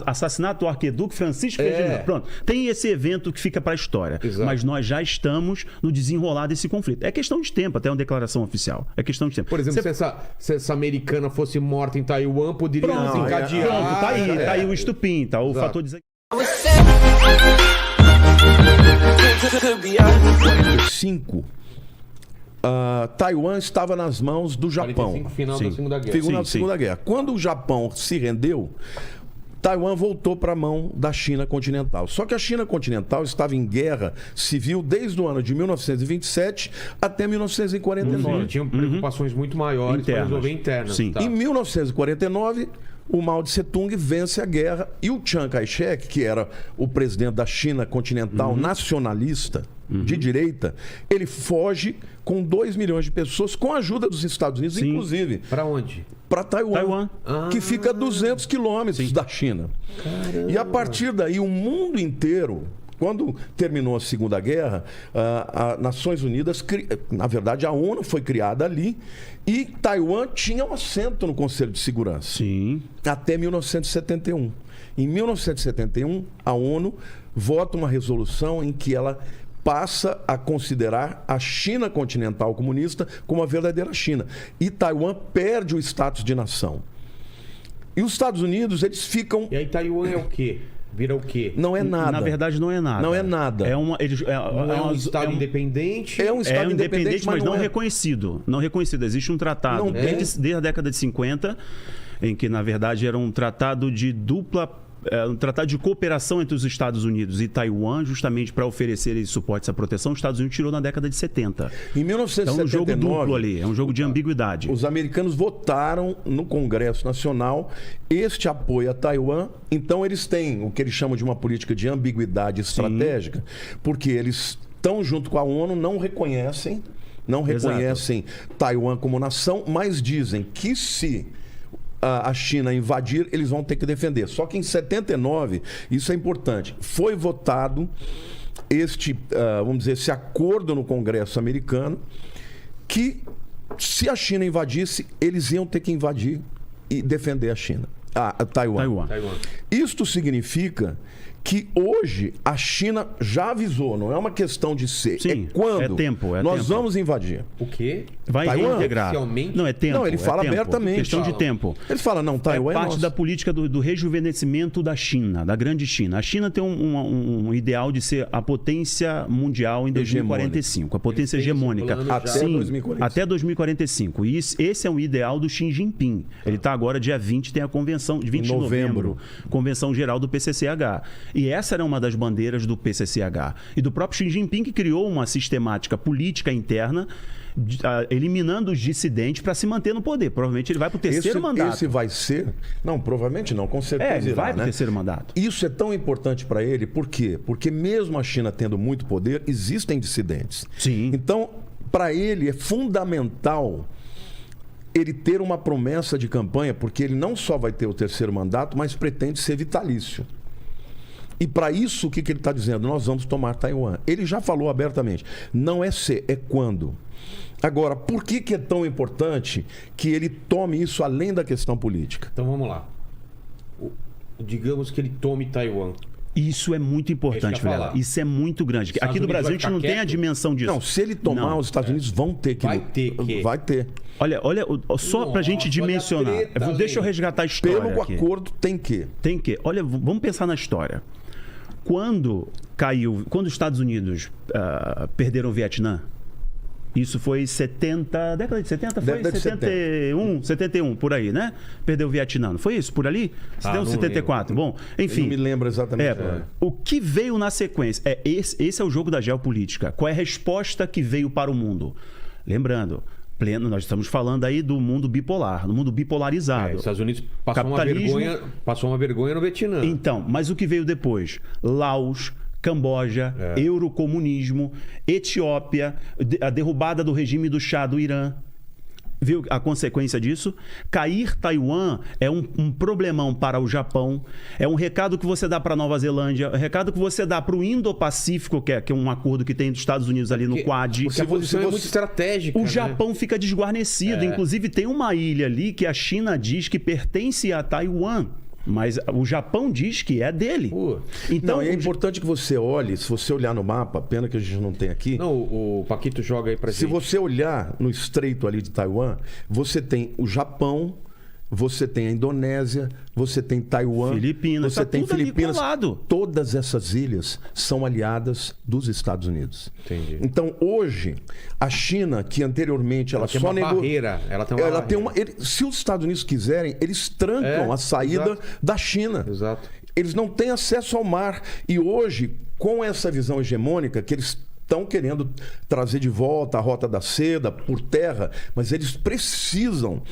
assassinato do arquiduque Francisco Ferdinando. Pronto. Tem esse evento que fica para a história. Exato. Mas nós já estamos no desenrolar desse conflito. É questão de tempo, até uma declaração oficial. É questão de tempo. Por exemplo, se essa americana fosse morta em Taiwan, poderia desencadear. Pronto, tá aí o estupim, tá? O fator de... 45, Taiwan estava nas mãos do Japão. 45, final da Segunda Guerra. Final da Segunda Guerra. Quando o Japão se rendeu, Taiwan voltou para a mão da China continental. Só que a China continental estava em guerra civil desde o ano de 1927 até 1949. Tinham preocupações muito maiores para resolver internas. Sim. Tá. Em 1949, o Mao Tse Tung vence a guerra e o Chiang Kai-shek, que era o presidente da China continental nacionalista, de direita, ele foge com 2 milhões de pessoas, com a ajuda dos Estados Unidos, inclusive. Para onde? Para Taiwan, que fica a 200 quilômetros da China. Caramba. E a partir daí, o mundo inteiro... Quando terminou a Segunda Guerra, as Nações Unidas, na verdade, a ONU foi criada ali e Taiwan tinha um assento no Conselho de Segurança. Sim. Até 1971. Em 1971, a ONU vota uma resolução em que ela passa a considerar a China continental comunista como a verdadeira China. E Taiwan perde o status de nação. E os Estados Unidos, eles ficam... E aí Taiwan é o quê? Vira o quê? Não é nada. Na verdade, não é nada. Não é nada. É um Estado independente? É um Estado independente, mas não reconhecido. Não reconhecido. Existe um tratado desde a década de 50, em que, na verdade, era um tratado de um tratado de cooperação entre os Estados Unidos e Taiwan, justamente para oferecer esse suporte, essa proteção. Os Estados Unidos tirou na década de 70. Em 1979... É um jogo duplo ali, é um jogo de ambiguidade. Os americanos votaram no Congresso Nacional este apoio a Taiwan. Então, eles têm o que eles chamam de uma política de ambiguidade estratégica, porque eles estão junto com a ONU, não reconhecem Taiwan como nação, mas dizem que se a China invadir, eles vão ter que defender. Só que em 79, isso é importante, foi votado esse acordo no Congresso americano que se a China invadisse, eles iam ter que invadir e defender a China, Taiwan. Isto significa que hoje a China já avisou, não é uma questão de ser, Sim, é quando nós vamos invadir. O quê? Vai reintegrar. Oficialmente? Não, é tempo. Não, ele fala abertamente. Questão de tempo. Ele fala, não, Taiwan é parte da política do rejuvenescimento da China, da grande China. A China tem um ideal de ser a potência mundial em 2045, a potência hegemônica. Até 2045. Até 2045. E esse é um ideal do Xi Jinping. Ele está agora, dia 20, tem a convenção, 20 de novembro, Convenção Geral do PCCH. E essa era uma das bandeiras do PCCH. E do próprio Xi Jinping, que criou uma sistemática política interna, eliminando os dissidentes para se manter no poder. Provavelmente ele vai para o terceiro mandato. Esse vai ser... Não, provavelmente não, com certeza ele vai para o né? terceiro mandato. Isso é tão importante para ele, por quê? Porque mesmo a China tendo muito poder, existem dissidentes. Sim. Então, para ele é fundamental ele ter uma promessa de campanha, porque ele não só vai ter o terceiro mandato, mas pretende ser vitalício. E para isso, o que ele está dizendo? Nós vamos tomar Taiwan. Ele já falou abertamente. Não é ser, é quando. Agora, por que é tão importante que ele tome isso além da questão política? Então vamos lá. Digamos que ele tome Taiwan. Isso é muito importante, Vilela. Isso é muito grande. Aqui no Brasil a gente não tem a dimensão disso. Não, se ele tomar, os Estados Unidos vão ter que... Vai ter. Olha, só pra gente dimensionar. Deixa eu resgatar a história. Pelo acordo, tem que. Tem que. Olha, vamos pensar na história. Quando os Estados Unidos perderam o Vietnã, isso foi década de 70, foi? Década de 71, por aí, né? Perdeu o Vietnã, não foi isso? Por ali? 74. Bom, enfim. Eu não me lembro exatamente. O que veio na sequência? Esse é o jogo da geopolítica. Qual é a resposta que veio para o mundo? Lembrando, nós estamos falando aí do mundo bipolar, do mundo bipolarizado. Os Estados Unidos passou uma vergonha no Vietnã. Então, mas o que veio depois? Laos, Camboja, eurocomunismo, Etiópia, a derrubada do regime do Shah do Irã. Viu a consequência disso? Cair Taiwan é um problemão para o Japão, é um recado que você dá para a Nova Zelândia, um recado que você dá para o Indo-Pacífico, que é um acordo que tem dos Estados Unidos ali no Quad. Porque a posição é muito estratégica. O Japão fica desguarnecido. Inclusive, tem uma ilha ali que a China diz que pertence a Taiwan. Mas o Japão diz que é dele. Então, é importante que você olhe, se você olhar no mapa, pena que a gente não tem aqui. Não, o Paquito joga aí pra gente. Se você olhar no estreito ali de Taiwan, você tem o Japão, você tem a Indonésia, você tem Taiwan, Filipinas, você tá tem tudo ali Filipinas. colado. Todas essas ilhas são aliadas dos Estados Unidos. Entendi. Então, hoje, a China, que anteriormente ela tem só uma barreira. Ela tem uma barreira. se os Estados Unidos quiserem, eles trancam a saída exato. da China. Exato. Eles não têm acesso ao mar. E hoje, com essa visão hegemônica que eles estão querendo trazer de volta a Rota da Seda por terra, mas eles precisam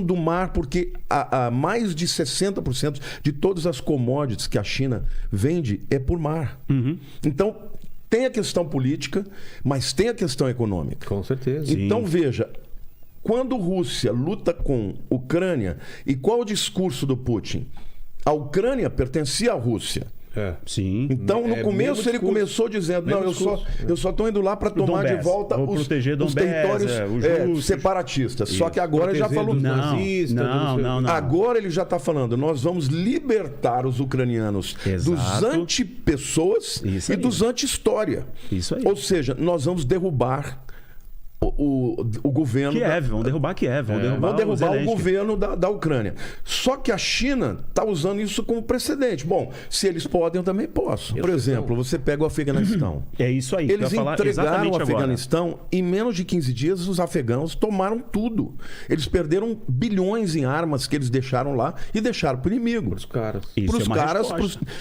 do mar, porque a mais de 60% de todas as commodities que a China vende é por mar. Então, tem a questão política, mas tem a questão econômica. Com certeza. Então, veja, quando Rússia luta com Ucrânia, e qual o discurso do Putin? A Ucrânia pertencia à Rússia. Sim. Então, no começo, ele começou dizendo: não, eu só estou indo lá para tomar de volta os territórios separatistas. Só que agora ele já falou. Não. Agora ele já está falando: nós vamos libertar os ucranianos dos anti-pessoas e dos anti-história. Isso aí. Ou seja, nós vamos derrubar o governo. Kiev, vão derrubar Kiev, vão derrubar o governo da Ucrânia. Só que a China está usando isso como precedente. Bom, se eles podem, eu também posso. Por exemplo, você pega o Afeganistão. É isso aí. Eles entregaram o Afeganistão, em menos de 15 dias, os afegãos tomaram tudo. Eles perderam bilhões em armas que eles deixaram lá e deixaram para o inimigo. Para os caras.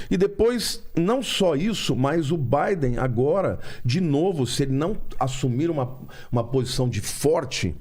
E depois, não só isso, mas o Biden agora, de novo, se ele não assumir uma posição de forte,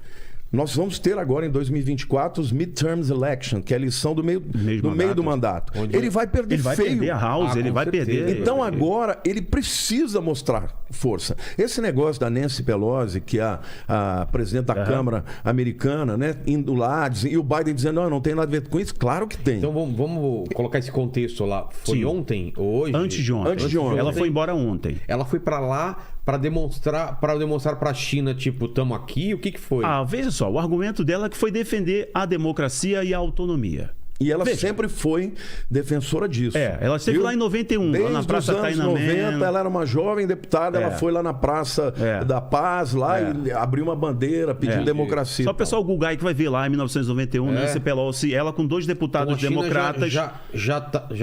nós vamos ter agora em 2024 os midterms election, que é a eleição do meio do mandato. Ele vai perder feio. Ele vai perder a House, ele vai perder. Então agora ele precisa mostrar força. Esse negócio da Nancy Pelosi, que é a presidente da Câmara americana, né, indo lá, e o Biden dizendo: não tem nada a ver com isso. Claro que tem. Então vamos colocar esse contexto lá. Foi ontem ou hoje? Antes de ontem. Ela foi embora ontem. Ela foi para lá para demonstrar para a China, tipo, estamos aqui? O que foi? Veja só, o argumento dela é que foi defender a democracia e a autonomia. E ela sempre foi defensora disso. Ela esteve lá em 91, desde lá na Praça os anos Tiananmen. 90, ela era uma jovem deputada, ela foi lá na Praça da Paz, lá e abriu uma bandeira pedindo democracia. Só o pessoal Google aí que vai ver lá em 1991, Nancy Pelosi, ela com 2 deputados democratas. Já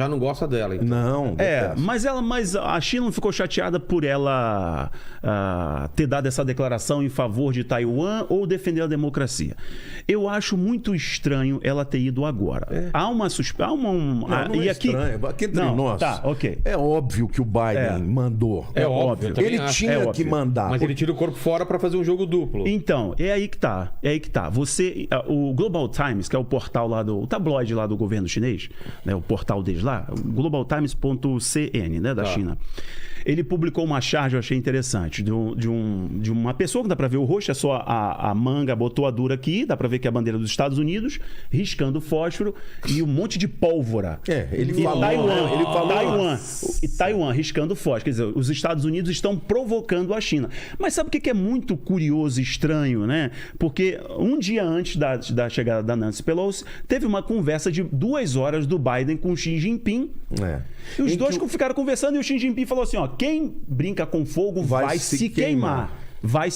não gosta dela, então. Não, mas a China não ficou chateada por ela ter dado essa declaração em favor de Taiwan ou defender a democracia. Eu acho muito estranho ela ter ido agora. Há uma suspeita. Não e é aqui estranho. Aqui entre nós. Tá, ok. É óbvio que o Biden mandou. É óbvio. Ele tinha que mandar. Mas ele tira o corpo fora para fazer um jogo duplo. Então, é aí que tá. O Global Times, que é o portal lá o tabloide lá do governo chinês, né, o portal deles lá, globaltimes.cn, né, da China. Ele publicou uma charge, eu achei interessante, de uma pessoa que dá para ver o rosto, é só a manga, botou a dura aqui, dá para ver que é a bandeira dos Estados Unidos, riscando fósforo e um monte de pólvora. Ele falou. Taiwan riscando fósforo. Quer dizer, os Estados Unidos estão provocando a China. Mas sabe o que é muito curioso e estranho, né? Porque um dia antes da chegada da Nancy Pelosi, teve uma conversa de 2 horas do Biden com Xi Jinping. E os dois ficaram conversando e o Xi Jinping falou assim: quem brinca com fogo vai se queimar.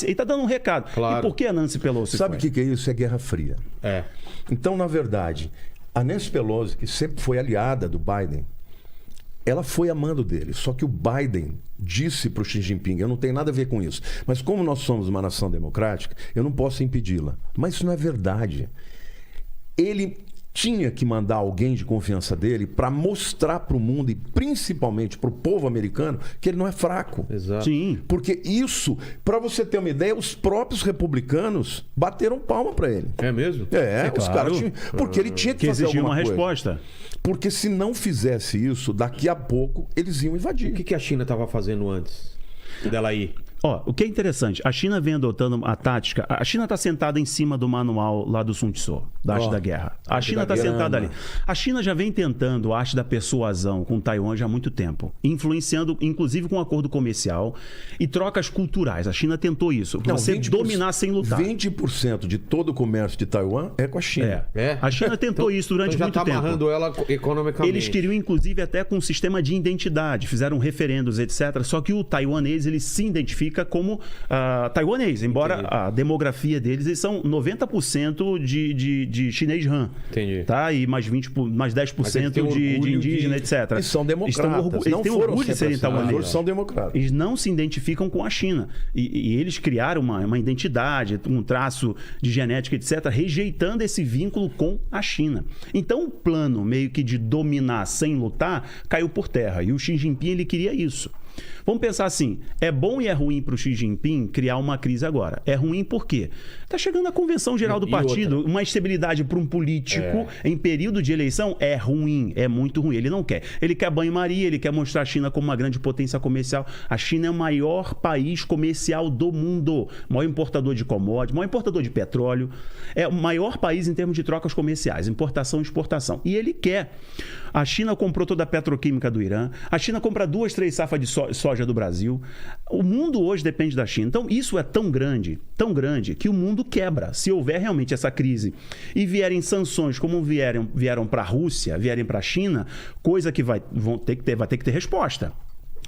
Ele está dando um recado. Claro. E por que a Nancy Pelosi Sabe o que é isso? É Guerra Fria. Então, na verdade, a Nancy Pelosi, que sempre foi aliada do Biden, ela foi amando dele. Só que o Biden disse para o Xi Jinping: eu não tenho nada a ver com isso. Mas como nós somos uma nação democrática, eu não posso impedi-la. Mas isso não é verdade. Ele tinha que mandar alguém de confiança dele para mostrar para o mundo e principalmente para o povo americano que ele não é fraco. Exato. Sim. Porque isso, para você ter uma ideia, os próprios republicanos bateram palma para ele. É mesmo? Os caras tinham, porque ele tinha que fazer alguma coisa. Resposta. Porque se não fizesse isso, daqui a pouco eles iam invadir. O que a China estava fazendo antes dela ir? Ó, o que é interessante, a China vem adotando a tática. A China está sentada em cima do manual lá do Sun Tzu, da arte da guerra. A China está sentada ali. A China já vem tentando a arte da persuasão com Taiwan já há muito tempo, influenciando, inclusive, com um acordo comercial e trocas culturais. A China tentou isso. Você dominar sem lutar. 20% de todo o comércio de Taiwan é com a China. A China tentou isso durante muito tempo. Já está amarrando ela economicamente. Eles queriam, inclusive, até com um sistema de identidade. Fizeram referendos, etc. Só que o taiwanês, ele se identifica como taiwanês, embora a demografia deles, eles são 90% de chinês Han. Entendi. Tá? E mais 10% de indígena, etc. Eles são democratas. Eles têm orgulho de serem taiwaneses. Eles são democratas. Eles não se identificam com a China. E eles criaram uma identidade, um traço de genética, etc., rejeitando esse vínculo com a China. Então, o plano meio que de dominar sem lutar caiu por terra. E o Xi Jinping, ele queria isso. Vamos pensar assim, é bom e é ruim para o Xi Jinping criar uma crise agora. É ruim por quê? Está chegando a convenção geral do partido, uma estabilidade para um político em período de eleição é ruim, é muito ruim. Ele não quer. Ele quer banho-maria, ele quer mostrar a China como uma grande potência comercial. A China é o maior país comercial do mundo, maior importador de commodities, maior importador de petróleo, é o maior país em termos de trocas comerciais, importação e exportação. E ele quer. A China comprou toda a petroquímica do Irã, a China compra 2, 3 safras de soja do Brasil. O mundo hoje depende da China. Então, isso é tão grande, que o mundo quebra. Se houver realmente essa crise e vierem sanções como vieram para a Rússia, vierem para a China, coisa que vai ter que ter resposta.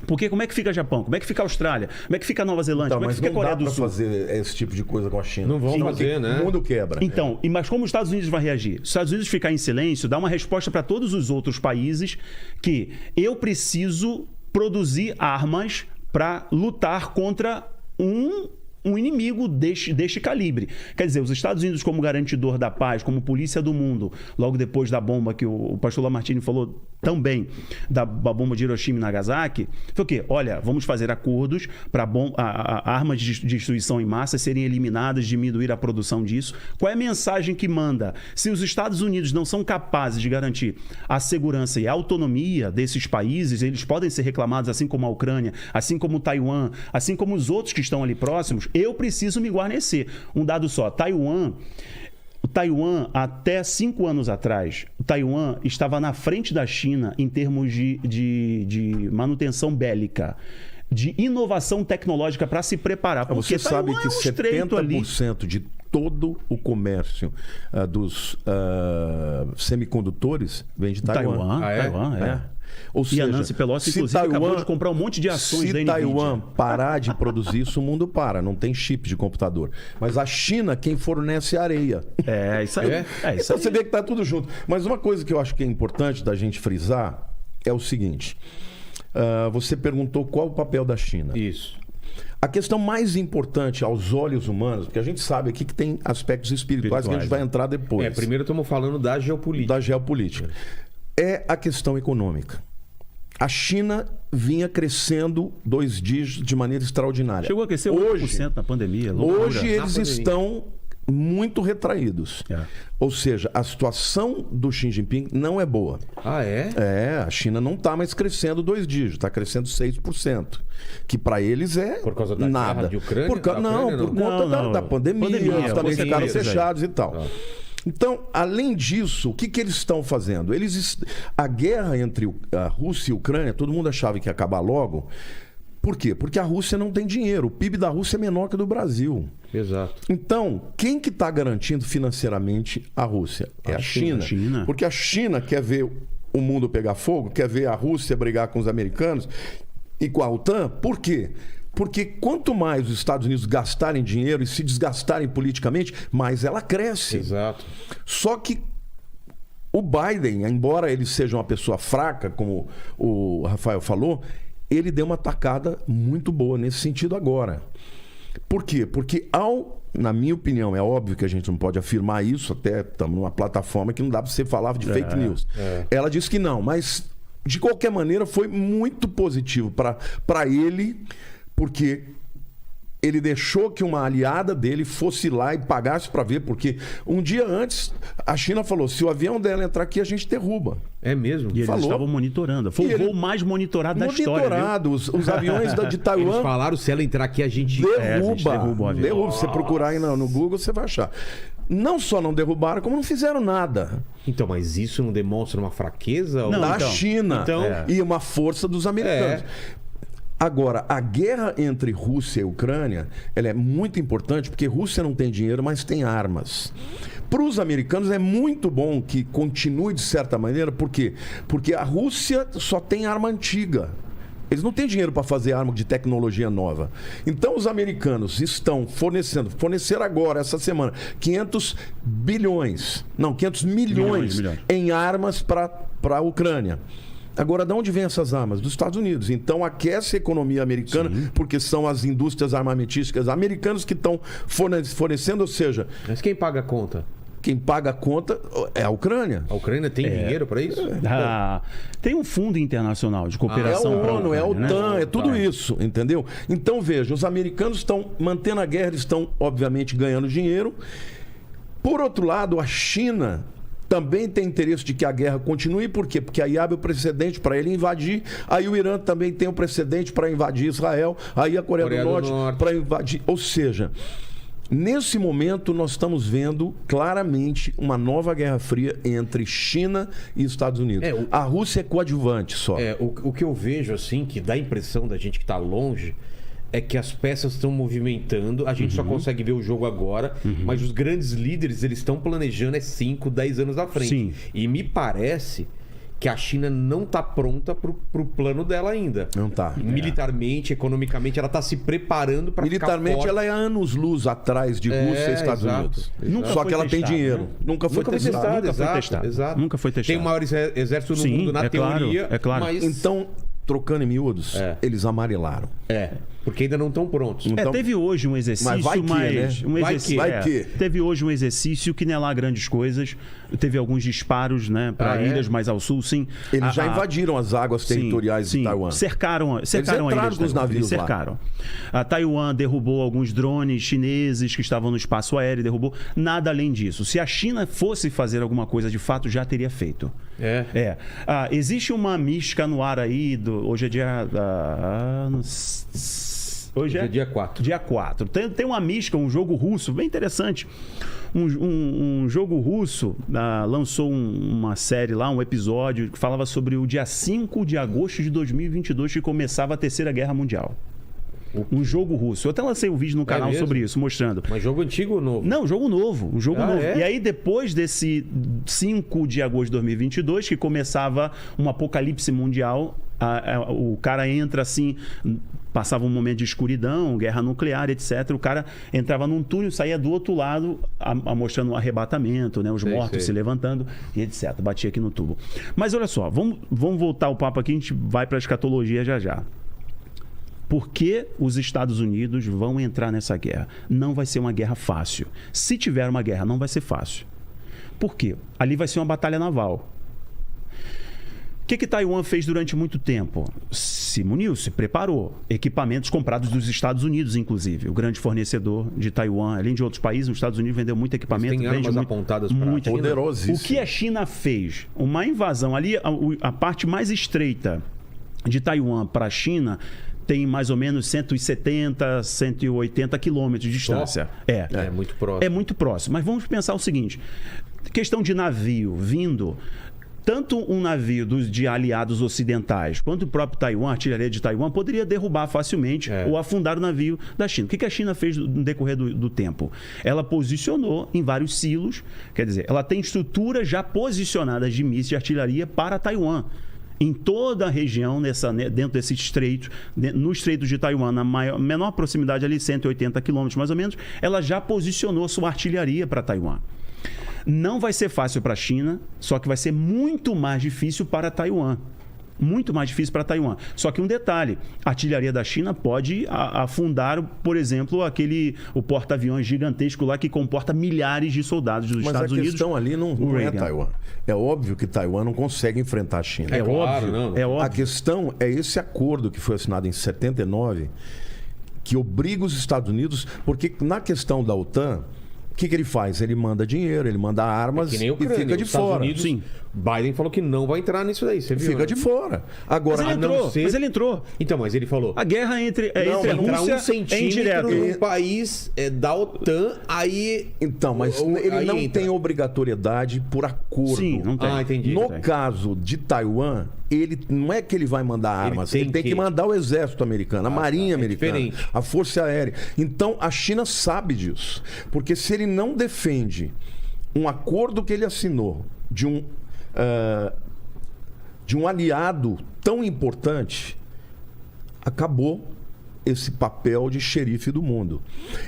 Porque como é que fica o Japão? Como é que fica a Austrália? Como é que fica a Nova Zelândia? Então, como é que fica a Coreia do Sul? Mas não dá pra fazer esse tipo de coisa com a China. Não vão fazer, né? O mundo quebra. Então, mas como os Estados Unidos vai reagir? Os Estados Unidos ficar em silêncio dá uma resposta para todos os outros países que eu preciso produzir armas para lutar contra um inimigo deste calibre. Quer dizer, os Estados Unidos como garantidor da paz, como polícia do mundo, logo depois da bomba que o pastor Lamartine falou também, da bomba de Hiroshima e Nagasaki, foi o quê? Olha, vamos fazer acordos para armas de destruição em massa serem eliminadas, diminuir a produção disso. Qual é a mensagem que manda? Se os Estados Unidos não são capazes de garantir a segurança e a autonomia desses países, eles podem ser reclamados, assim como a Ucrânia, assim como Taiwan, assim como os outros que estão ali próximos, eu preciso me guarnecer. Um dado só, o Taiwan, até 5 anos atrás, o Taiwan estava na frente da China em termos de manutenção bélica, de inovação tecnológica para se preparar. Você sabe que 70% de todo o comércio dos semicondutores vem de Taiwan. Taiwan, é. Ou seja, e a Nancy Pelosi, inclusive, acabou de comprar um monte de ações da NVIDIA. Se Taiwan parar de produzir isso, o mundo para. Não tem chip de computador. Mas a China, quem fornece areia. É, isso aí. Então você vê que está tudo junto. Mas uma coisa que eu acho que é importante da gente frisar é o seguinte. Você perguntou qual o papel da China. Isso. A questão mais importante aos olhos humanos, porque a gente sabe aqui que tem aspectos espirituais que a gente vai entrar depois. Primeiro estamos falando da geopolítica. Da geopolítica. É a questão econômica. A China vinha crescendo 2 dígitos de maneira extraordinária. Chegou a crescer 8% na pandemia. Loucura. Hoje eles estão muito retraídos. Ou seja, a situação do Xi Jinping não é boa. Ah, é? A China não está mais crescendo 2 dígitos, está crescendo 6%. Que para eles é por causa da nada. Guerra de Ucrânia? Por conta da pandemia, eles também ficaram fechados e tal. Então, além disso, o que eles estão fazendo? A guerra entre a Rússia e a Ucrânia, todo mundo achava que ia acabar logo. Por quê? Porque a Rússia não tem dinheiro. O PIB da Rússia é menor que o do Brasil. Exato. Então, quem que está garantindo financeiramente a Rússia? É a China. Porque a China quer ver o mundo pegar fogo, quer ver a Rússia brigar com os americanos e com a OTAN. Por quê? Porque quanto mais os Estados Unidos gastarem dinheiro e se desgastarem politicamente, mais ela cresce. Exato. Só que o Biden, embora ele seja uma pessoa fraca, como o Rafael falou, ele deu uma tacada muito boa nesse sentido agora. Por quê? Porque na minha opinião, é óbvio que a gente não pode afirmar isso, até estamos numa plataforma que não dá para você falar de fake news. Ela disse que não, mas de qualquer maneira foi muito positivo para ele, porque ele deixou que uma aliada dele fosse lá e pagasse para ver, porque um dia antes a China falou, se o avião dela entrar aqui, a gente derruba. É mesmo? E eles Falou. estavam monitorando. Foi E o voo ele- mais monitorado da história. Monitorado, os aviões de Eles Taiwan falaram, se ela entrar aqui, a gente... a gente derruba o avião. derruba. Se você procurar aí no Google, você vai achar. Não só não derrubaram, como não fizeram nada. Então, mas isso não demonstra uma fraqueza? Não, Da então, China então- e uma força dos americanos. Agora, a guerra entre Rússia e Ucrânia, ela é muito importante porque Rússia não tem dinheiro, mas tem armas. Para os americanos é muito bom que continue de certa maneira, por quê? Porque a Rússia só tem arma antiga. Eles não têm dinheiro para fazer arma de tecnologia nova. Então os americanos estão forneceram agora, essa semana, 500 milhões Milhões. em armas para a Ucrânia. Agora, de onde vêm essas armas? Dos Estados Unidos. Então, aquece a economia americana, porque são as indústrias armamentísticas americanas que estão fornecendo, ou seja, Mas quem paga a conta? quem paga a conta é a Ucrânia. A Ucrânia tem dinheiro para isso? Tem um fundo internacional de É a cooperação pra ONU, é a Ucrânia, OTAN, né? é tudo isso, entendeu? Então, veja, os americanos estão mantendo a guerra, eles estão, obviamente, ganhando dinheiro. Por outro lado, a China também tem interesse de que a guerra continue, por quê? Porque aí abre o precedente para ele invadir, aí o Irã também tem um precedente para invadir Israel, aí a Coreia do Norte para invadir. Ou seja, nesse momento nós estamos vendo claramente uma nova Guerra Fria entre China e Estados Unidos. A Rússia é coadjuvante só. O que eu vejo, assim, que dá a impressão da gente que está longe, é que as peças estão movimentando, a gente só consegue ver o jogo agora, mas os grandes líderes, eles estão planejando 5, 10 anos à frente. Sim. E me parece que a China não está pronta pro plano dela ainda. Não tá. Militarmente, economicamente, ela está se preparando para ficar Militarmente, forte. ela é anos-luz atrás de Rússia e Estados exato. Unidos. Nunca Só foi que ela tem testado, dinheiro. né? Nunca foi testado. Nunca foi exato, testado. exato. Nunca foi testado. Tem o maior exército no Sim, mundo na é claro, teoria, é claro. mas... Então, trocando em miúdos, eles amarelaram. Porque ainda não estão prontos. Então- teve hoje um exercício, Mas vai que, né? um Vai exercício, que. Vai que. Teve hoje um exercício que não é lá grandes coisas. Teve alguns disparos, né, para ilhas mais ao sul, sim. Eles já invadiram as águas territoriais de Taiwan. Cercaram a entraram ilha de com os Taiwan. navios Eles lá. cercaram. A Taiwan derrubou alguns drones chineses que estavam no espaço aéreo, derrubou. Nada além disso. Se a China fosse fazer alguma coisa de fato, já teria feito. Existe uma mística no ar aí, hoje é dia... Hoje é dia 4. Dia 4. Tem uma mística, um jogo russo, bem interessante. Um jogo russo lançou uma série lá, um episódio, que falava sobre o dia 5 de agosto de 2022, que começava a Terceira Guerra Mundial. Um jogo russo. Eu até lancei um vídeo no canal mesmo? sobre isso, mostrando. Mas jogo antigo ou novo? Não, jogo novo. Um jogo novo. é? E aí, depois desse 5 de agosto de 2022, que começava um apocalipse mundial, o cara entra assim, passava um momento de escuridão, guerra nuclear, etc. O cara entrava num túnel, saía do outro lado, mostrando um arrebatamento, né? Os mortos se levantando e etc. Batia aqui no tubo. Mas olha só, vamos voltar o papo aqui, a gente vai para a escatologia já já. Por que os Estados Unidos vão entrar nessa guerra? Não vai ser uma guerra fácil. Se tiver uma guerra, não vai ser fácil. Por quê? Ali vai ser uma batalha naval. O que Taiwan fez durante muito tempo? Se muniu, se preparou. Equipamentos comprados dos Estados Unidos, inclusive. O grande fornecedor de Taiwan, além de outros países, os Estados Unidos vendeu muito equipamento. Tem armas apontadas para muito poderosíssimo. O que a China fez? Uma invasão. Ali, a parte mais estreita de Taiwan para a China tem mais ou menos 170, 180 quilômetros de distância. É muito próximo. É muito próximo. Mas vamos pensar o seguinte. Questão de navio vindo... Tanto um navio de aliados ocidentais quanto o próprio Taiwan, a artilharia de Taiwan, poderia derrubar facilmente ou afundar o navio da China. O que a China fez no decorrer do tempo? Ela posicionou em vários silos, quer dizer, ela tem estruturas já posicionadas de mísseis de artilharia para Taiwan. Em toda a região, dentro desse estreito, no estreito de Taiwan, na menor proximidade ali, 180 quilômetros mais ou menos, ela já posicionou sua artilharia para Taiwan. Não vai ser fácil para a China, só que vai ser muito mais difícil para Taiwan. Muito mais difícil para Taiwan. Só que um detalhe, a artilharia da China pode afundar, por exemplo, o porta-aviões gigantesco lá que comporta milhares de soldados dos Estados Unidos. Mas a questão ali não é Taiwan. É óbvio que Taiwan não consegue enfrentar a China. Claro, não. É óbvio. A questão é esse acordo que foi assinado em 79, que obriga os Estados Unidos, porque na questão da OTAN, o que ele faz? Ele manda dinheiro, ele manda armas Que nem a e Ucrânia. fica de Os Estados fora. Unidos, Biden falou que não vai entrar nisso daí, você viu? Fica né? de fora. Agora, Mas ele entrou. Então, mas ele falou... A guerra entre a entrar Rússia um centímetro é indireta. num país da OTAN, aí... então, mas ele aí não entra. tem obrigatoriedade por acordo. Sim, não tem. Ah, entendi. No tem. caso de Taiwan, ele não é que ele vai mandar armas, tem ele tem que- que mandar o exército americano, a marinha americana, diferente. a força aérea. Então a China sabe disso, porque se ele não defende um acordo que ele assinou de um aliado tão importante, acabou esse papel de xerife do mundo.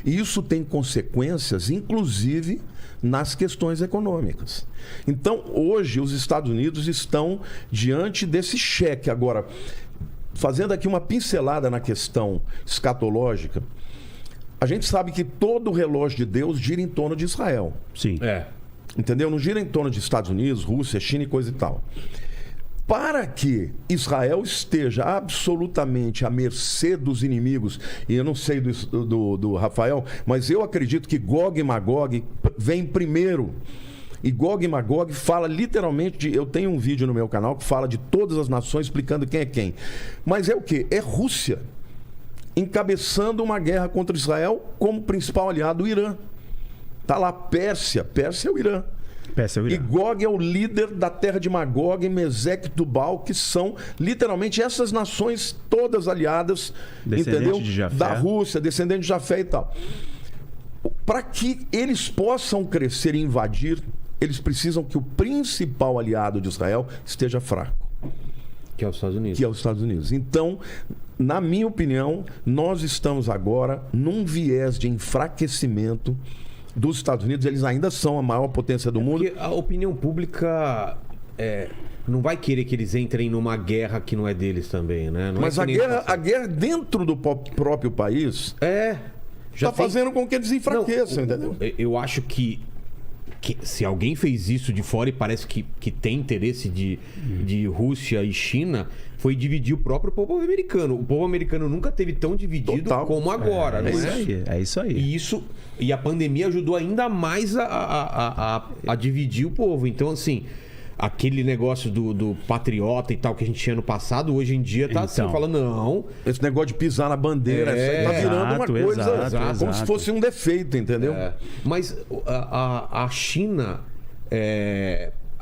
E isso tem consequências, inclusive, nas questões econômicas. Então, hoje, os Estados Unidos estão diante desse cheque. Agora, fazendo aqui uma pincelada na questão escatológica, a gente sabe que todo o relógio de Deus gira em torno de Israel. Sim. Entendeu? Não gira em torno de Estados Unidos, Rússia, China e coisa e tal. Para que Israel esteja absolutamente à mercê dos inimigos, e eu não sei do Rafael, mas eu acredito que Gog e Magog vem primeiro. E Gog e Magog fala literalmente eu tenho um vídeo no meu canal que fala de todas as nações explicando quem é quem. Mas é o quê? É Rússia encabeçando uma guerra contra Israel como principal aliado do Irã. Tá lá Pérsia é o Irã. Peça, E Gog é o líder da terra de Magog, Meseque, Tubal, que são literalmente essas nações todas aliadas, Descendente entendeu? de Jafé. Da Rússia, descendente de Jafé e tal. Para que eles possam crescer e invadir, eles precisam que o principal aliado de Israel esteja fraco, Que é os Estados Unidos. que é os Estados Unidos. Então, na minha opinião, nós estamos agora num viés de enfraquecimento dos Estados Unidos. Eles ainda são a maior potência do mundo. Porque a opinião pública não vai querer que eles entrem numa guerra que não é deles também, né? Não Mas é a que nem guerra dentro do próprio país já está fazendo com que eles enfraqueçam, entendeu? Eu acho que se alguém fez isso de fora e parece que tem interesse de Rússia e China, foi dividir o próprio povo americano. O povo americano nunca teve tão dividido Total. como agora, não é? É isso aí. E a pandemia ajudou ainda mais a dividir o povo. Então, assim, aquele negócio do patriota e tal que a gente tinha no passado, hoje em dia tá assim, falando, não. Esse negócio de pisar na bandeira, isso aí tá virando uma coisa como se fosse um defeito, entendeu? Mas a China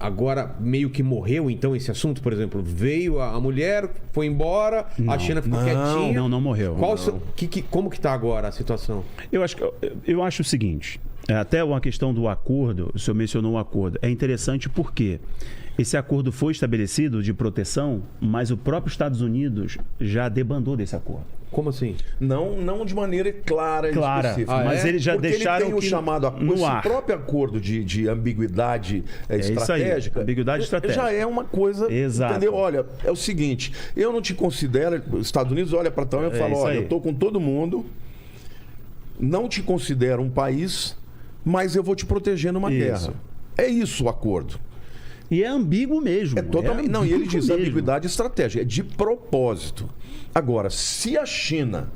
agora meio que morreu, então, esse assunto, por exemplo, veio a mulher, foi embora, a China ficou quietinha. Não morreu. Como que tá agora a situação? Eu acho o seguinte, até uma questão do acordo, o senhor mencionou um acordo, é interessante porque esse acordo foi estabelecido de proteção, mas o próprio Estados Unidos já debandou desse acordo. Como assim? Não de maneira clara e específica. Mas eles já porque deixaram ele tem o chamado no esse ar. próprio acordo de ambiguidade estratégica. Isso aí, ambiguidade estratégica. Já é uma coisa, Exato. entendeu? Olha, é o seguinte, eu não te considero, os Estados Unidos olha para Taiwan e fala, isso olha, aí. eu tô com todo mundo, não te considero um país, mas eu vou te proteger numa Isso. guerra. É isso o acordo. E é ambíguo mesmo. É totalmente. Não, e ele diz mesmo. ambiguidade estratégica, é de propósito. Agora, se a China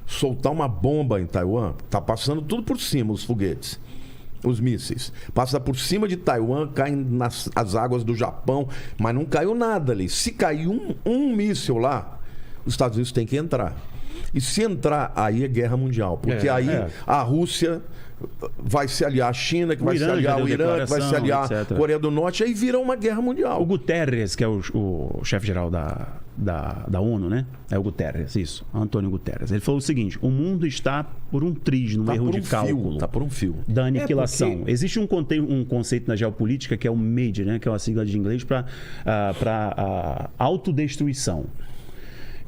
soltar uma bomba em Taiwan, tá passando tudo por cima, os foguetes, os mísseis. Passa por cima de Taiwan, cai nas as águas do Japão, mas não caiu nada ali. Se cair um míssil lá, os Estados Unidos têm que entrar. E se entrar, aí é guerra mundial. Porque aí a Rússia vai se aliar à China, que vai se aliar ao Irã, que vai se aliar à Coreia do Norte, aí vira uma guerra mundial. O Guterres, que é o chefe-geral da ONU, né? É o Guterres, isso. Antônio Guterres. Ele falou o seguinte: o mundo está por um triz, num erro de cálculo. Tá por um fio. Da aniquilação. Existe um conceito na geopolítica que é o MADE, né? Que é uma sigla de inglês para autodestruição.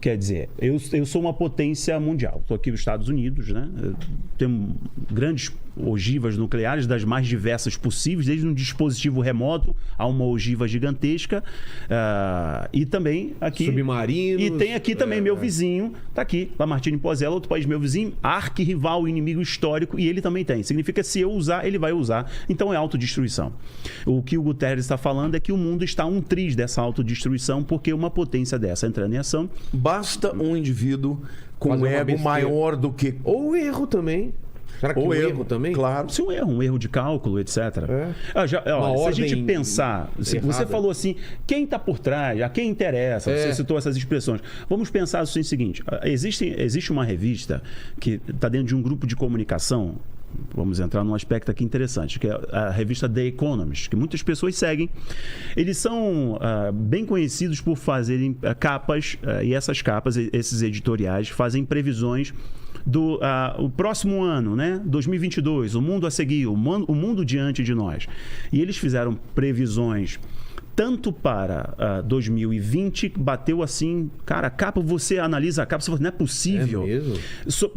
Quer dizer, eu sou uma potência mundial. Estou aqui nos Estados Unidos, né? Eu tenho grandes ogivas nucleares das mais diversas possíveis, desde um dispositivo remoto a uma ogiva gigantesca. E também aqui... Submarinos. E tem aqui também meu vizinho, tá aqui, Lamartine Pozella, outro país meu vizinho, arquirrival, inimigo histórico, e ele também tem. Significa que se eu usar, ele vai usar. Então é autodestruição. O que o Guterres está falando é que o mundo está a um triz dessa autodestruição, porque uma potência dessa entrando em ação... Basta um indivíduo com Fazer um uma ego besteira. maior do que... Ou erro também. Será que Ou o erro também? Claro. Se um erro de cálculo, etc. É. Se a Uma gente ordem pensar, você errada. falou assim, quem está por trás, a quem interessa, você citou essas expressões. Vamos pensar assim o seguinte: existe uma revista que está dentro de um grupo de comunicação. Vamos entrar num aspecto aqui interessante, que é a revista The Economist, que muitas pessoas seguem. Eles são bem conhecidos por fazerem capas, e essas capas, esses editoriais, fazem previsões do o próximo ano, né? 2022, o mundo a seguir, o mundo diante de nós. E eles fizeram previsões tanto para 2020, bateu assim, cara, a capa, você analisa a capa, você fala, não é possível. É mesmo?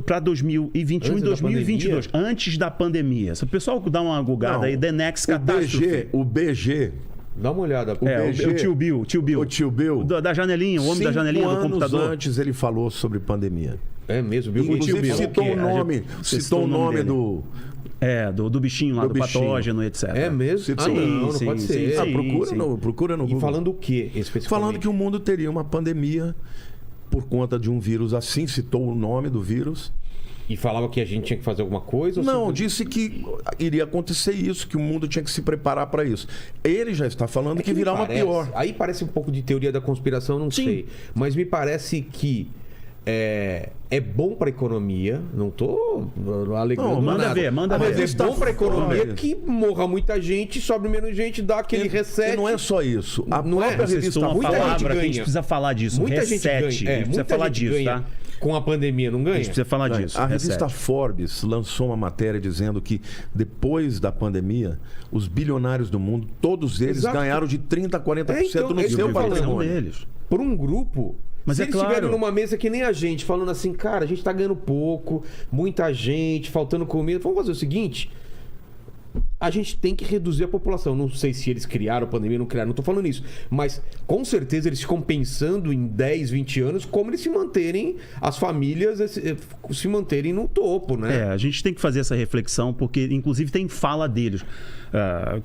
Para 2021 e 2022, antes da pandemia. Se o pessoal dá uma googada aí, The Next Catastrophe. O BG... Dá uma olhada. O tio Bill. O tio Bill. Da janelinha, o homem da janelinha do computador. 5 anos antes ele falou sobre pandemia. É mesmo, viu? Inclusive citou o nome, citou o nome do... do bichinho lá, do bichinho. patógeno, etc. É mesmo? Não sim, pode sim, ser. sim. Procura no E Google. falando o quê, especificamente? Falando que o mundo teria uma pandemia por conta de um vírus assim, citou o nome do vírus. E falava que a gente tinha que fazer alguma coisa? Ou Não, simplesmente- disse que iria acontecer isso, que o mundo tinha que se preparar para isso. Ele já está falando que me virá uma parece- pior. Aí parece um pouco de teoria da conspiração, não Sim. sei. Mas me parece que é bom para a economia. Não tô alegando Não, manda nada. ver, manda Mas ver. é bom para a economia Olha. que morra muita gente, sobre menos gente, dá aquele reset. E não é só isso. A Não é? própria Vocês revista estão uma muita gente palavra que a ganha. gente precisa falar disso. Muita gente ganha. Reset. A gente precisa muita falar gente disso, ganha tá? Com a pandemia, não ganha? A gente precisa falar disso. A revista reset. Forbes lançou uma matéria dizendo que depois da pandemia, os bilionários do mundo, todos eles Exato. ganharam de 30% a 40% então, no é isso seu que eu tô falando. patrimônio. deles. Por um grupo. Mas se é eles claro. estiverem numa mesa que nem a gente, falando assim, cara, a gente tá ganhando pouco, muita gente, faltando comida. Vamos fazer o seguinte: a gente tem que reduzir a população. Não sei se eles criaram a pandemia, não criaram, não tô falando isso. Mas com certeza eles ficam pensando em 10, 20 anos como eles se manterem, as famílias se manterem no topo, né? A gente tem que fazer essa reflexão, porque inclusive tem fala deles,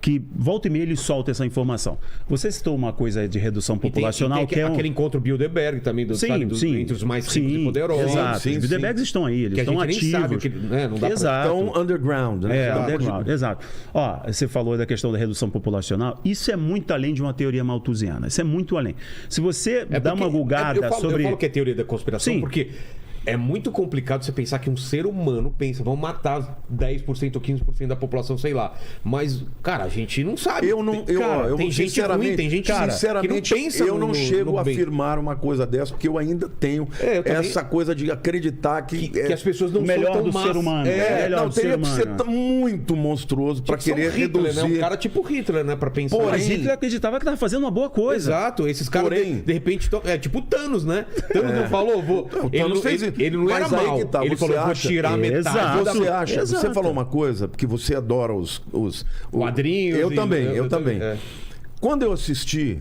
que volta e meia eles soltam essa informação. Você citou uma coisa de redução populacional, e tem que é aquele encontro Bilderberg também, entre os mais ricos e poderosos. Exato. Sim, Os Bilderbergs estão aí, eles Que a estão gente nem ativos. sabe, né? Não dá pra- Exato. Então, underground, né? Underground, exato. Ó, você falou da questão da redução populacional. Isso é muito além de uma teoria malthusiana. Isso é muito além. Se você dá uma gulgada eu sobre... falo que é teoria da conspiração Sim. porque é muito complicado você pensar que um ser humano pensa, vamos matar 10% ou 15% da população, sei lá. Mas, cara, a gente não sabe. Eu não, tem gente sinceramente, ruim, tem gente sinceramente, que não pensa eu não chego no a bem. afirmar uma coisa dessa, porque eu ainda tenho Eu também- essa coisa de acreditar que que as pessoas não o melhor são tão do más. ser humano. É, não, do ser teria que ser humano. muito monstruoso para tipo, querer são Hitler, reduzir. né? Um cara tipo Hitler, né? Pra pensar. Porém, Mas Hitler acreditava que estava fazendo uma boa coisa. Exato, esses caras Porém- de repente é tipo o Thanos, né? Thanos não falou, o ele, Thanos não, fez ele não era mas aí mal. que tá, Ele você falou, vou acha- tirar metade. Exato. da- Você acha? Você Exato. falou uma coisa, porque você adora os Quadrinhos Eu e- também, eu eu também. também, é. Quando eu assisti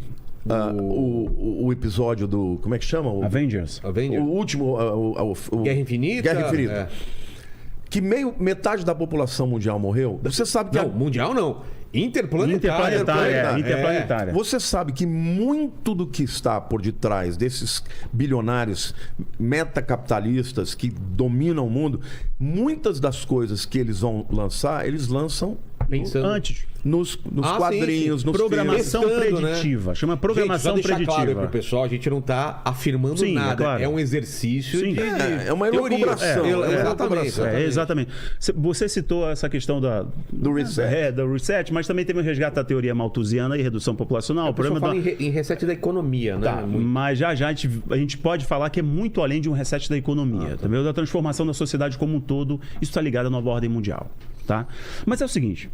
o episódio do. Como é que chama? Avengers. Avenger. O último. o Guerra Infinita. Guerra Infinita. É. Que metade da população mundial morreu. Você sabe que Não, mundial não. Interplanetária. Interplanetária. Você sabe que muito do que está por detrás desses bilionários metacapitalistas que dominam o mundo, muitas das coisas que eles vão lançar, eles lançam Pensando. Antes. nos Ah, quadrinhos, sim, sim. nos Programação filmes. Testando, né? preditiva. Chama programação Gente, só deixar preditiva. claro aí pro pessoal, a gente não tá afirmando Sim, é nada. claro. É um exercício Sim. de É uma teoria. elucubração, é uma Exatamente. elucubração. Exatamente. Você citou essa questão Do reset. do reset, mas também teve o resgate da teoria malthusiana e redução populacional. O pessoal fala em reset da economia, né? Tá, mas já a gente pode falar que é muito além de um reset da economia, também da transformação da sociedade como um todo. Isso está ligado à nova ordem mundial, tá? Mas é o seguinte,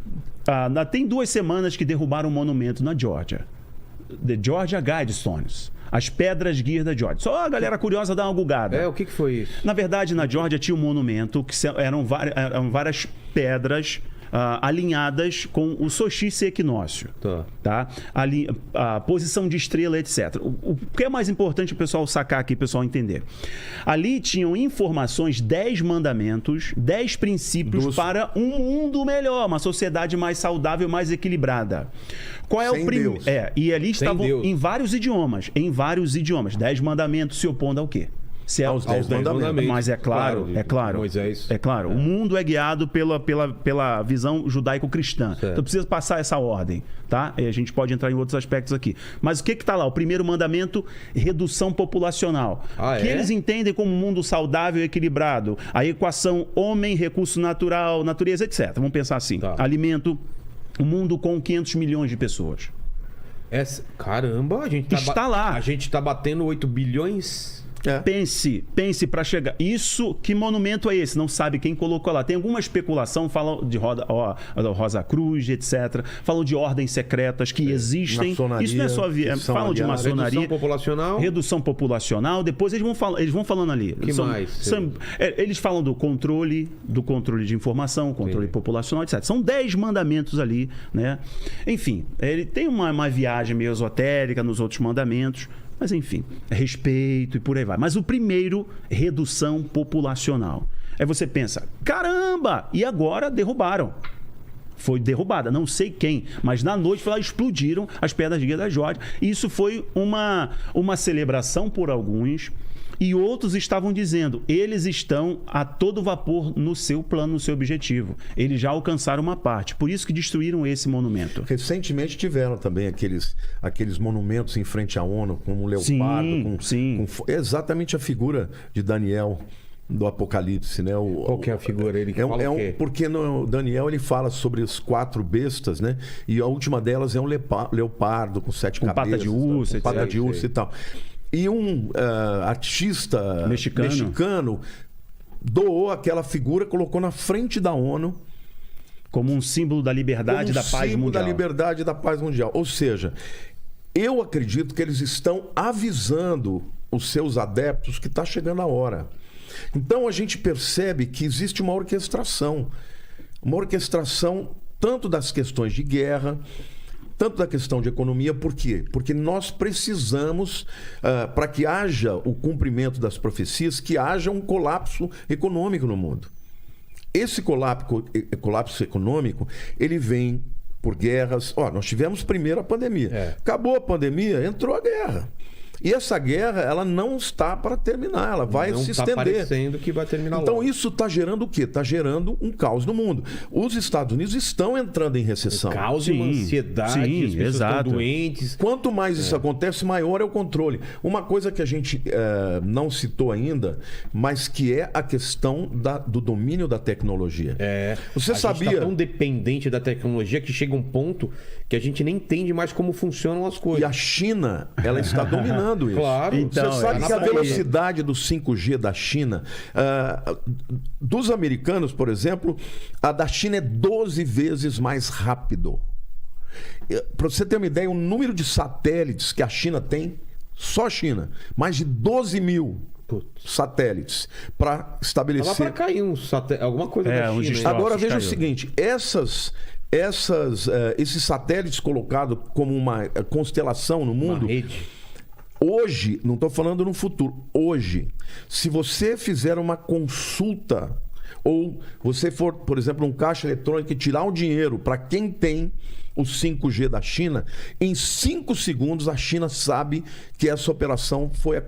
tem 2 semanas que derrubaram um monumento na Geórgia, The Georgia Guidestones. As Pedras Guias da Geórgia. Só a galera curiosa dá uma gulgada. O que foi isso? Na verdade, na Geórgia tinha um monumento que eram várias pedras alinhadas com o solstício e equinócio. Tá? Ali, a posição de estrela, etc. O que é mais importante o pessoal sacar aqui, o pessoal entender? Ali tinham informações, 10 mandamentos, 10 princípios para um mundo melhor, uma sociedade mais saudável, mais equilibrada. Qual é o primeiro? E ali estavam em vários idiomas. 10 mandamentos se opondo ao quê? Aos 10 mandamentos. Mas é claro. Moisés. É claro. O mundo é guiado pela visão judaico-cristã. Então precisa passar essa ordem, tá? E a gente pode entrar em outros aspectos aqui. Mas o que está lá? O primeiro mandamento, redução populacional. Que eles entendem como um mundo saudável e equilibrado. A equação homem, recurso natural, natureza, etc. Vamos pensar assim. Alimento, um mundo com 500 milhões de pessoas. Caramba, a gente está lá. A gente está batendo 8 bilhões... Pense para chegar. Isso, que monumento é esse? Não sabe quem colocou lá. Tem alguma especulação, falam de Rosa Cruz, etc. Falam de ordens secretas que existem. Maçonaria, isso não é só falam de maçonaria. Redução populacional. Depois eles vão falando ali. Que mais? Eles falam do controle de informação, controle populacional, etc. São 10 mandamentos ali, né? Enfim, ele tem uma viagem meio esotérica nos outros mandamentos. Mas, enfim, respeito e por aí vai. Mas o primeiro, redução populacional. Aí você pensa, caramba! E agora derrubaram. Foi derrubada, não sei quem. Mas na noite lá explodiram as Pedras Guias da Geórgia. Isso foi uma celebração por alguns. E outros estavam dizendo, eles estão a todo vapor no seu plano, no seu objetivo. Eles já alcançaram uma parte. Por isso que destruíram esse monumento. Recentemente tiveram também aqueles monumentos em frente à ONU, como um leopardo. Com exatamente a figura de Daniel do Apocalipse, né? Qual que é a figura? Ele fala o quê? Porque no Daniel ele fala sobre as 4 bestas, né? E a última delas é um leopardo com 7 cabeças. Pata de urso, com pata de urso e tal. E um artista mexicano doou aquela figura, colocou na frente da ONU. Como um símbolo da liberdade e da paz mundial. Símbolo da liberdade e da paz mundial. Ou seja, eu acredito que eles estão avisando os seus adeptos que está chegando a hora. Então a gente percebe que existe uma orquestração. Uma orquestração tanto das questões de guerra, tanto da questão de economia. Por quê? Porque nós precisamos, para que haja o cumprimento das profecias, que haja um colapso econômico no mundo. Esse colapso econômico, ele vem por guerras. Nós tivemos primeiro a pandemia. Acabou a pandemia, entrou a guerra. E essa guerra, ela não está para terminar, ela vai se estender. Não está parecendo que vai terminar logo. Então isso está gerando o quê? Está gerando um caos no mundo. Os Estados Unidos estão entrando em recessão. Caos e uma ansiedade, as pessoas estão doentes. Quanto mais isso acontece, maior é o controle. Uma coisa que a gente não citou ainda, mas que é a questão do domínio da tecnologia. Você sabia? Gente está tão dependente da tecnologia que chega um ponto que a gente nem entende mais como funcionam as coisas. E a China, ela está dominando isso. Claro. Então, você sabe que a velocidade do 5G da China, dos americanos, por exemplo, a da China é 12 vezes mais rápido. Para você ter uma ideia, o número de satélites que a China tem, só a China, mais de 12 mil satélites para estabelecer... Estava para cair alguma coisa da China. Agora veja o seguinte, esses satélites colocados como uma constelação no mundo... Uma rede. Hoje, não estou falando no futuro, hoje, se você fizer uma consulta ou você for, por exemplo, um caixa eletrônico e tirar o dinheiro para quem tem o 5G da China, em 5 segundos a China sabe que essa operação foi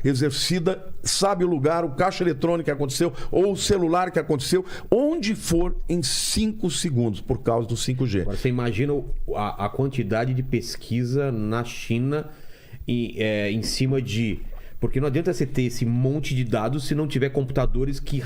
exercida, sabe o lugar, o caixa eletrônico que aconteceu, ou o celular que aconteceu, onde for em 5 segundos, por causa do 5G. Agora, você imagina a quantidade de pesquisa na China em cima de... Porque não adianta você ter esse monte de dados se não tiver computadores que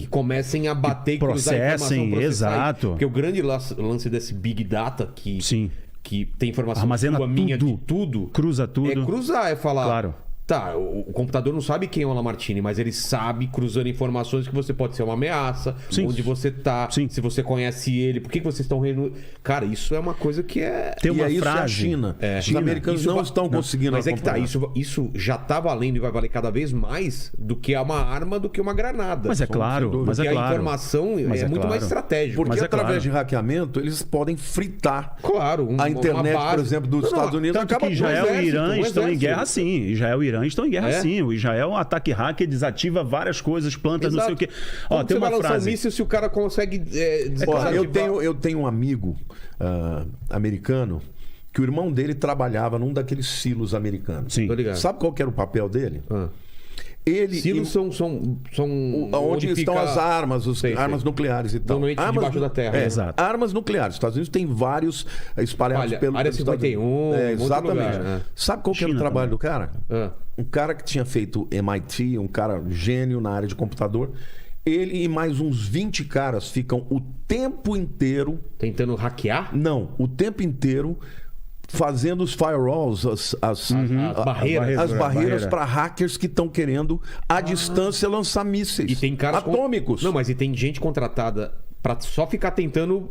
comecem a bater e cruzar processem, exato. Porque o grande lance desse Big Data que tem informação armazena minha de tudo. Cruza tudo. É cruzar, é falar... Claro. Tá, o computador não sabe quem é o Lamartine, mas ele sabe, cruzando informações, que você pode ser uma ameaça, Sim. onde você tá, Sim. se você conhece ele, por que vocês estão reunindo... Cara, isso é uma coisa que é... Tem uma e isso é a frase. China. Os China. americanos Isso não va- estão conseguindo Mas é que tá, acompanhar. isso já tá valendo e vai valer cada vez mais do que uma arma, do que uma granada. Mas é claro, mas é Porque a claro. informação Mas é é muito claro. mais estratégica. Porque Mas é através claro. de hackeamento, eles podem fritar Claro. a internet, por exemplo, dos Estados Unidos. Tanto Acaba que tudo. Israel e exército, Irã um estão em exército. guerra sim. Israel e Irã estão em guerra É? sim. O Israel, um ataque hacker, desativa várias coisas, plantas, não sei o quê. Ó, Como tem você vai uma lançar um frase. míssil se o cara consegue Ó, desativar? eu tenho um amigo americano que o irmão dele trabalhava num daqueles silos americanos. Sim. Tô ligado. Sabe qual que era o papel dele? Ah. Ele Silos são onde estão fica- as armas, Sei, armas sei. nucleares e tal. Normalmente Armas, debaixo da terra, É, né? Exato. armas nucleares. Os Estados Unidos tem vários espalhados Olha, pelo Área pelos Estados 51, Unidos. um monte de Exatamente. lugar, né? Sabe qual que era o China trabalho do cara? Ah. Um cara que tinha feito MIT, um cara gênio na área de computador. Ele e mais uns 20 caras ficam o tempo inteiro, Tentando hackear? o tempo inteiro fazendo os firewalls, as barreiras. as barreiras Barreira. para hackers que estão querendo à distância lançar mísseis E tem caras com- atômicos. Não, mas e tem gente contratada pra só ficar tentando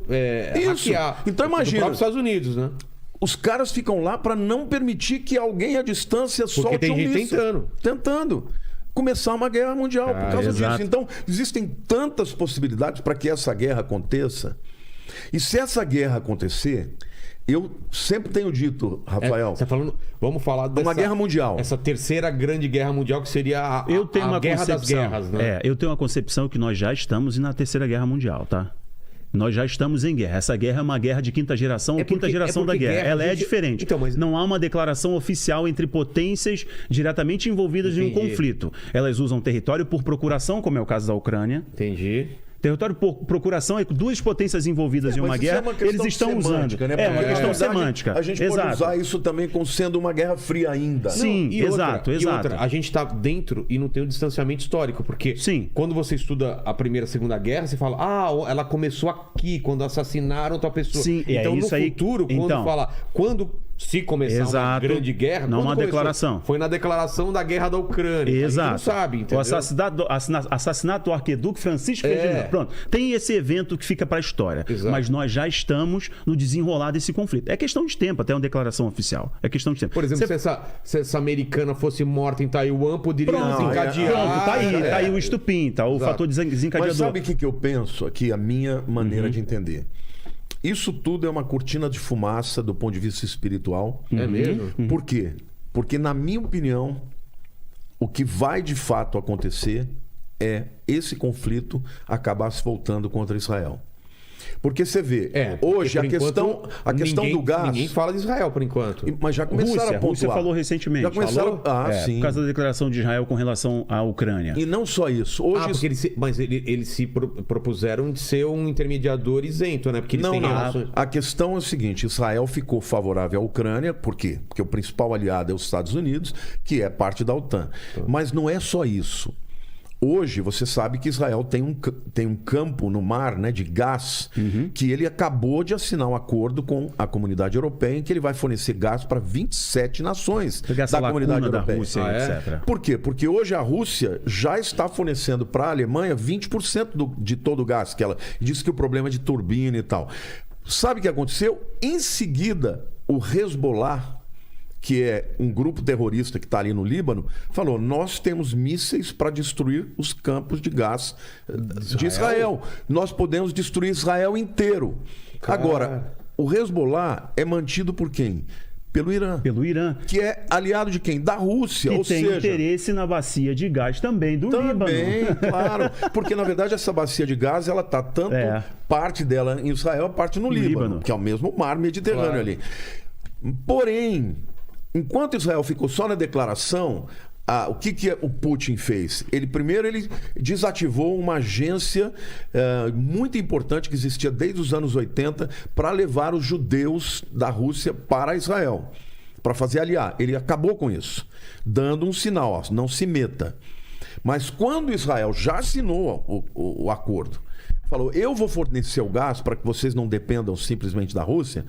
Isso. hackear. Então Do imagina. próprio Estados Unidos, né? Os caras ficam lá para não permitir que alguém à distância solte tem um gente míssil. Tentando começar uma guerra mundial por causa exato. disso. Então, existem tantas possibilidades para que essa guerra aconteça. E se essa guerra acontecer, eu sempre tenho dito, Rafael, Você tá falando, vamos falar dessa guerra mundial. Essa terceira grande guerra mundial que seria Eu tenho uma guerra das concepção. guerras, né? Eu tenho uma concepção que nós já estamos na Terceira Guerra Mundial, tá? Nós já estamos em guerra. Essa guerra é uma guerra de quinta geração ou quinta geração da porque guerra. Ela é gente- diferente. Então, mas- Não há uma declaração oficial entre potências diretamente envolvidas em um Entendi. conflito. Elas usam território por procuração, como é o caso da Ucrânia. Entendi. Território por procuração é duas potências envolvidas em uma mas isso guerra, é uma questão eles estão usando. semântica, né? É uma Porque, questão na verdade, semântica. A gente Exato. pode usar isso também como sendo uma guerra fria ainda. Sim. E outra, exato, e exato. outra, a gente tá dentro e não tem o distanciamento histórico, porque Sim. quando você estuda a Primeira e a Segunda Guerra, você fala, ela começou aqui, quando assassinaram tal pessoa. Sim, é então, isso no aí. futuro, Então. quando se começar uma Exato. grande guerra... Não quando uma começou? declaração. Foi na declaração da Guerra da Ucrânia. Exato. A gente não sabe, entendeu? O assassinato do arquiduque Francisco É. Ferdinando. Pronto. Tem esse evento que fica para a história. Exato. Mas nós já estamos no desenrolar desse conflito. É questão de tempo, até uma declaração oficial. É questão de tempo. Por exemplo, Você- se essa americana fosse morta em Taiwan, poderia Pronto, desencadear... pronto, tá aí, É. tá aí o estupim, tá o Exato. fator Mas desencadeador. sabe o que eu penso aqui, a minha maneira de entender? Isso tudo é uma cortina de fumaça do ponto de vista espiritual. É mesmo? Por quê? Porque, na minha opinião, o que vai de fato acontecer é esse conflito acabar se voltando contra Israel. Porque você vê, hoje porque, a por questão, enquanto, a questão ninguém- do gás. Ninguém fala de Israel por enquanto. Mas já começaram a A Rússia pontuar. falou recentemente. Já começaram. Falou? Sim. Por causa da declaração de Israel com relação à Ucrânia. E não só isso. Hoje Porque eles se propuseram de ser um intermediador isento, né? Porque eles têm relações... A questão é o seguinte: Israel ficou favorável à Ucrânia, por quê? Porque o principal aliado é os Estados Unidos, que é parte da OTAN. Mas não é só isso. Hoje, você sabe que Israel tem um campo no mar, né, de gás, que ele acabou de assinar um acordo com a comunidade europeia em que ele vai fornecer gás para 27 nações Pegar essa da comunidade lacuna da europeia. Rússia, etc. Por quê? Porque hoje a Rússia já está fornecendo para a Alemanha 20% de todo o gás que ela disse que o problema é de turbina e tal. Sabe o que aconteceu? Em seguida, o Hezbollah, que é um grupo terrorista que está ali no Líbano, falou: nós temos mísseis para destruir os campos de gás de Israel. Nós podemos destruir Israel inteiro. Agora, o Hezbollah é mantido por quem? Pelo Irã. Pelo Irã. Que é aliado de quem? Da Rússia. Que ou tem seja, interesse na bacia de gás também do também, Líbano. claro. Porque, na verdade, essa bacia de gás, ela está tanto parte dela em Israel, parte no Líbano, que é o mesmo mar Mediterrâneo ali. Porém, enquanto Israel ficou só na declaração, o que o Putin fez? Primeiro ele desativou uma agência muito importante que existia desde os anos 80 para levar os judeus da Rússia para Israel, para fazer aliar. Ele acabou com isso, dando um sinal: ó, não se meta. Mas quando Israel já assinou o acordo, falou: eu vou fornecer o gás para que vocês não dependam simplesmente da Rússia.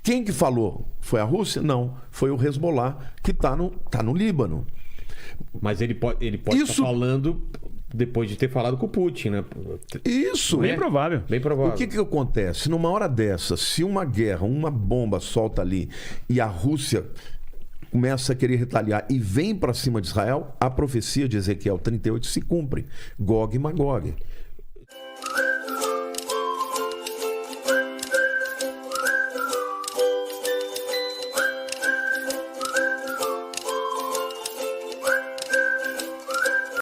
Quem que falou? Foi a Rússia? Não. Foi o Hezbollah, que está no Líbano. Mas ele pode Isso- estar falando depois de ter falado com o Putin, né? Isso. Bem provável. Bem provável. O que acontece? Numa hora dessa, se uma guerra, uma bomba solta ali e a Rússia começa a querer retaliar e vem para cima de Israel, a profecia de Ezequiel 38 se cumpre. Gog e Magog.